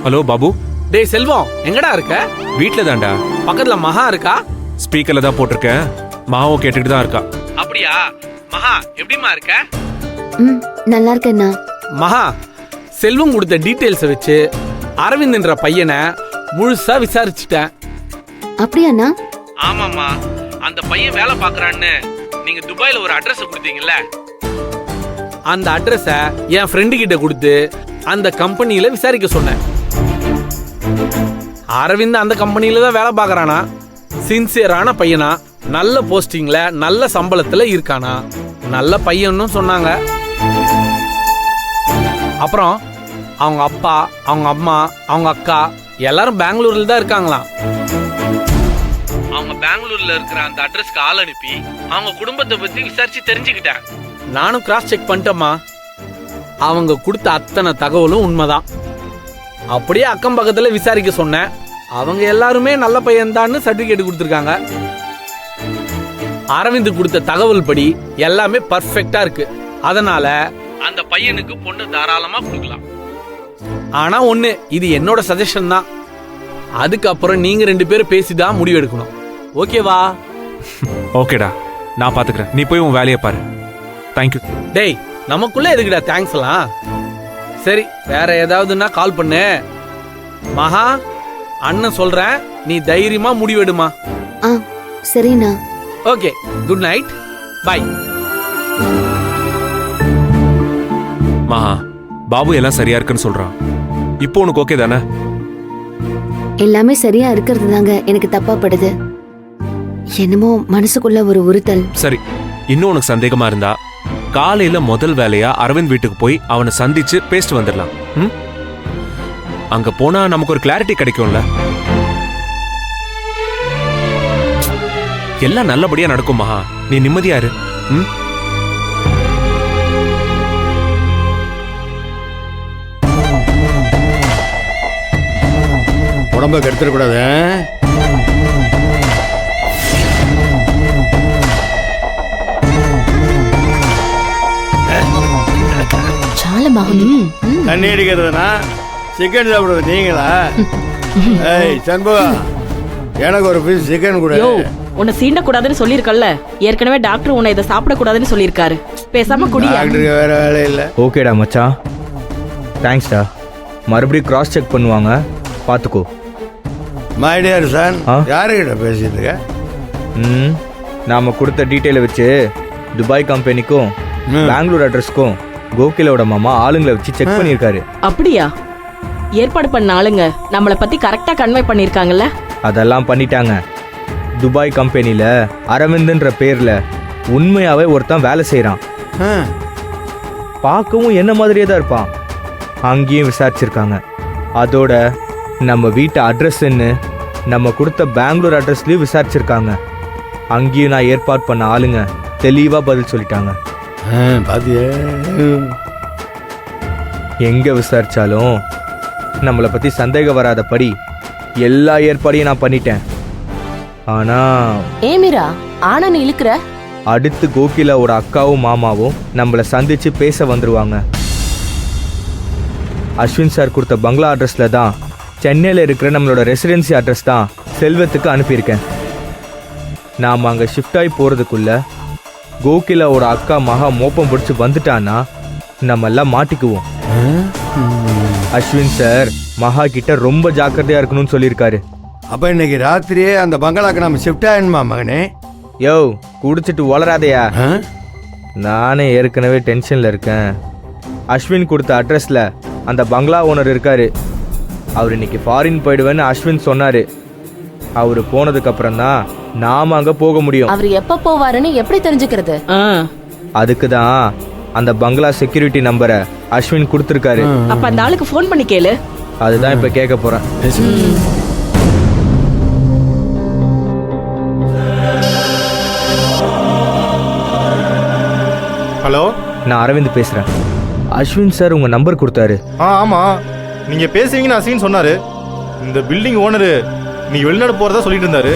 Hello Babu. டேய் செல்வம், எங்கடா இருக்க? வீட்ல தான்டா. பக்கத்துல மகா இருக்கா? ஸ்பீக்கர்ல தான் போட்டிருக்கேன். மாவும் கேட்டுட்டு தான் இருக்கா. அப்படியா? மகா எப்படிமா இருக்க? நல்லா இருக்கேண்ணா. மகா, செல்வம் கொடுத்த டீடைல்ஸை வச்சு அரவிந்த்ன்ற பையனை முழுசா விசாரிச்சுட்டேன். அப்படியாண்ணா? ஆமாம்மா, அந்த பையன் வேலை பார்க்கறான்னு நீங்க துபாயில ஒரு அட்ரஸ் கொடுத்தீங்கல்ல, அந்த அட்ரஸ என் ஃப்ரெண்டு கிட்ட கொடுத்து அந்த கம்பெனியில விசாரிக்க சொன்னேன். அரவிந்த் அந்த கம்பெனியில தான் வேலை பார்க்கறானா. சின்சியரான பையனா, நல்ல போஸ்டிங்ல நல்ல சம்பளத்துல இருக்கானா, நல்ல பையன்னு சொன்னாங்க. அப்புறம் அவங்க அப்பா, அவங்க அம்மா, அவங்க அக்கா எல்லாரும் பெங்களூர்ல தான் இருக்காங்களாம். அவங்க பெங்களூர்ல இருக்கிற அந்த அட்ரஸ்க்கு ஆள் அனுப்பி அவங்க குடும்பத்தை பத்தி விசாரிச்சு தெரிஞ்சுக்கிட்டேன். நானும் கிராஸ் செக் பண்ணிட்டேம்மா. அவங்க கொடுத்த அத்தனை தகவலும் உண்மைதான். அப்படியே அக்கம் பக்கத்துல விசாரிக்க சொன்னேன். அவங்க எல்லாருமே நல்ல பையன்தான்னு சர்டிபிகேட் கொடுத்துருக்காங்க. அரவிந்த் கொடுத்த தகவல் படி எல்லாமே பர்ஃபெக்டா இருக்கு. அதனால அந்த பையனுக்கு பொண்ணு தாராளமா கொடுக்கலாம். ஆனா ஒண்ணு, இது என்னோட சஜஷன் தான். அதுக்கப்புறம் நீங்க 2 பேரும் பேசிதான் முடிவு எடுக்கணும். ஓகேவா? ஓகேடா, நான் பாத்துக்கிறேன். நீ போய் உன் வேலையை பாரு. தேங்க்யூ. டேய், நமக்குள்ள எதுக்குடா தேங்க்ஸ்லாம்? சரி, வேற ஏதாவதுன்னா கால் பண்ணு. மகா, அண்ணன் சொல்றேன், நீ தைரியமா முடிவெடுமா. சரிண்ணா. Okay, good night, bye. Maha, Babu எல்லாம் சரியா இருக்குன்னு சொல்றான். இப்போ உனக்கு ஓகே தானே? எல்லாமே சரியா இருக்கிறது தாங்க எனக்கு தப்பா படுது. என்னமோ மனசுக்குள்ள ஒரு உறுத்தல். சரி, இன்னும் உனக்கு சந்தேகமா இருந்தா காலையில முதல் வேலையா அரவிந்த் வீட்டுக்கு போய் அவனை சந்திச்சு பேசிட்டு வந்துடலாம். அங்க போனா நமக்கு ஒரு கிளாரிட்டி கிடைக்கும்ல. எல்லாம் நல்லபடியா நடக்கும் மகா, நீ நிம்மதியா இரு. உடம்ப கெடுத்துடக்கூடாது. தண்ணி அடிக்கிறதுனா சிக்கன் சாப்பிடுறது நீங்களா? ஏய் சண்பகா, எனக்கு ஒரு பீஸ் சிக்கன் கூட. உன்னை சீண்ட கூடாதுன்னு சொல்லிருக்கல்ல. ஏற்கனவே டாக்டர் உன்னை இதை சாப்பிட கூடாதுன்னு சொல்லிருக்காரு. பேசாம குடி. டாக்டருக்கு வேற வேலை இல்ல. ஓகேடா மச்சான், தேங்க்ஸ்டா. மறுபடியும் கிராஸ் செக் பண்ணுவாங்க, பாத்துக்கோ. மை டியர் சன், யாருக்கிட்ட பேசிட்டு இருக்க? நாம கொடுத்த டீட்டெயிலை வச்சு துபாய் கம்பெனிக்கும் பெங்களூர் அட்ரஸ்க்கும் கோகிலோட மாமா ஆளுங்களை வச்சு செக் பண்ணிருக்காரு. அப்படியா? ஏற்பாடு பண்ண ஆளுங்க நம்மளை பத்தி கரெக்டா கன்வே பண்ணிருக்காங்கல்ல? அதெல்லாம் பண்ணிட்டாங்க. துபாய் கம்பெனில அரவிந்த்ன்ற பேர்ல உண்மையாவே ஒருத்தன் வேலை செய்யறான். பார்க்கவும் என்ன மாதிரியே தான் இருப்பான். அங்கேயும் விசாரிச்சிருக்காங்க. அதோட நம்ம வீட்டு அட்ரஸ்ன்னு நம்ம கொடுத்த பெங்களூர் அட்ரஸ்லயும் விசாரிச்சிருக்காங்க. அங்கேயும் நான் ஏற்பாடு பண்ண ஆளுங்க தெளிவா பதில் சொல்லிட்டாங்க. எங்க விசாரிச்சாலும் நம்மளை பத்தி சந்தேகம் வராதபடி எல்லா ஏற்பாடையும் நான் பண்ணிட்டேன். ஆனா ஏமிரா, ஆனா நீ இழுக்கிற. அடுத்து கோகிலாவோட அக்காவும் மாமாவும் நம்மளை சந்திச்சு பேச வந்துருவாங்க. அஸ்வின் சார் கொடுத்த பங்களா அட்ரஸ்ல தான், சென்னையில் இருக்கிற நம்மளோட ரெசிடென்சி அட்ரஸ் தான் செல்வத்துக்கு அனுப்பியிருக்கேன். நாம் அங்கே ஷிஃப்ட் ஆகி போகிறதுக்குள்ள கோகிலாவோட அக்கா மகா மோப்பம் பிடிச்சி வந்துட்டான்னா நம்ம எல்லாம் மாட்டிக்குவோம். அஸ்வின் சார் மகா கிட்ட ரொம்ப ஜாக்கிரதையா இருக்கணும்னு சொல்லியிருக்காரு. அப்ப இன்னைக்கு ராத்திரியே அந்த பங்களாக்கு நம்ம ஷிஃப்ட் ஆயிடுமா மகனே? யோ, குடிச்சிட்டு வளராதையா. நானே ஏற்கனவே டென்ஷன்ல இருக்கேன். அஸ்வின் கொடுத்த அட்ரஸ்ல அந்த பங்களா ஓனர் இருக்காரு. அவர் இன்னைக்கு ஃபாரின் போயிடுவேன்னு அஸ்வின் சொன்னாரு. அவரு போனதுக்கு அப்புறம் தான் நாம அங்க போக முடியும். அவர் எப்ப போவாருன்னு எப்படி தெரிஞ்சுக்கிறது? அதுக்கு தான் அந்த பங்களா செக்யூரிட்டி நம்பரை அஸ்வின் கொடுத்திருக்காரு. அப்ப அந்த ஆளுக்கு ஃபோன் பண்ணி கேளு. அதுதான் இப்ப கேட்க போறேன். ஹலோ, நான் அரவிந்த் பேசுறேன். அஸ்வின் சார் உங்க நம்பர் கொடுத்தாரு. ஆமா, நீங்க பேசுவீங்கன்னு அஸ்வின் சொன்னாரு. இந்த பில்டிங் ஓனரு நீ வெளிநாடு போறதா சொல்லிட்டு இருந்தாரு.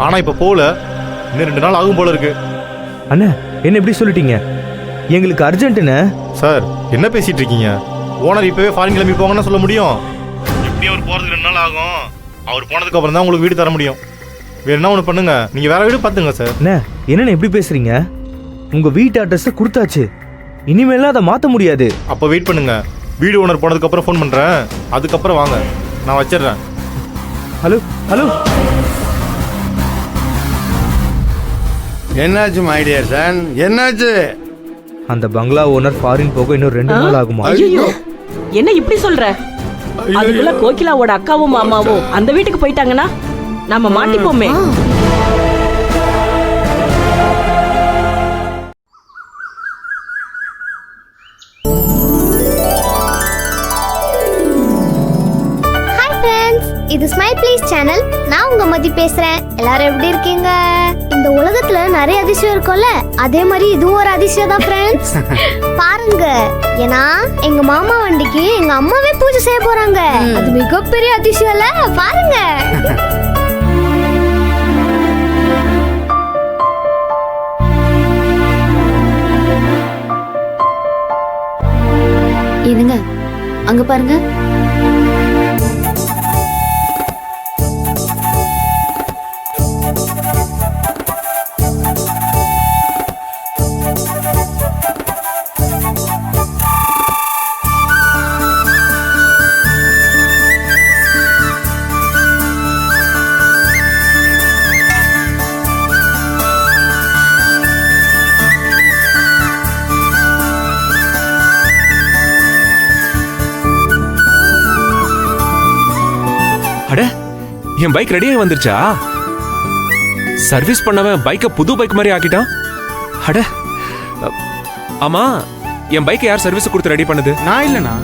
ஆனா இப்ப போல, இன்னும் 2 நாள் ஆகும் போல இருக்கு. அண்ணா, என்ன இப்படி சொல்லிட்டீங்க? எங்களுக்கு அர்ஜென்ட்டுண்ணே. சார், என்ன பேசிட்டு இருக்கீங்க? ஓனர் இப்பவே ஃபாரின் கிளம்பி போங்கன்னு சொல்ல முடியும்? எப்படியும் அவர் போறதுக்கு 2 நாள் ஆகும். அவர் போனதுக்கு அப்புறம் தான் உங்களுக்கு வீடு தர முடியும். வேணும்னா ஒன்று பண்ணுங்க, நீங்க வேற வீடு பார்த்துங்க சார். என்னண்ணே எப்படி பேசுறீங்க? உங்க வீட்டு அட்ரஸ் கொடுத்தாச்சு, இனிமேலாம் அதை மாத்த முடியாது. அப்போ வெயிட் பண்ணுங்க, வீடு ஓனர் போனதுக்கு அப்புறம் ஃபோன் பண்றேன். அதுக்கப்புறம் வாங்க, நான் வச்சிடுறேன். ஹலோ ஹலோ, என்னாச்சு மை டியர் சன், என்னாச்சு? அந்த பங்களா ஓனர் ஃபாரின் போக இன்னும் 2 நாள் ஆகுமா? ஐயோ என்ன இப்படி சொல்ற? அதுக்குள்ள கோகிலாவோட அக்காவும் மாமாவும் அந்த வீட்டுக்கு போயிட்டாங்கன்னா நாம மாட்டிப்போமே. ஹாய் ஃப்ரெண்ட்ஸ், இது ஸ்மைல் ப்ளீஸ் சேனல். நான் உங்க மதி பேசுறேன். எல்லாரும் எப்படி இருக்கீங்க? இந்த உலகத்துல நிறைய அதிசயம் இருக்கும்ல, அதே மாதிரி இதுவும் ஒரு அதிசயம் தான் ஃப்ரெண்ட்ஸ். பாருங்க, ஏன்னா எங்க மாமா வண்டிக்கு எங்க அம்மாவே பூஜை செய்ய போறாங்க. அது மிகப்பெரிய அதிசயம்ல, பாருங்க. என்னங்க அங்க பாருங்க. அட, என் பைக் ரெடியாகி வந்துருச்சா? சர்வீஸ் பண்ணவன் பைக்கை புது பைக் மாதிரி ஆக்கிட்டான். அட, ஆமா, என் பைக்கை யார் சர்வீஸ் கொடுத்து ரெடி பண்ணுது? நான் இல்லைண்ணா.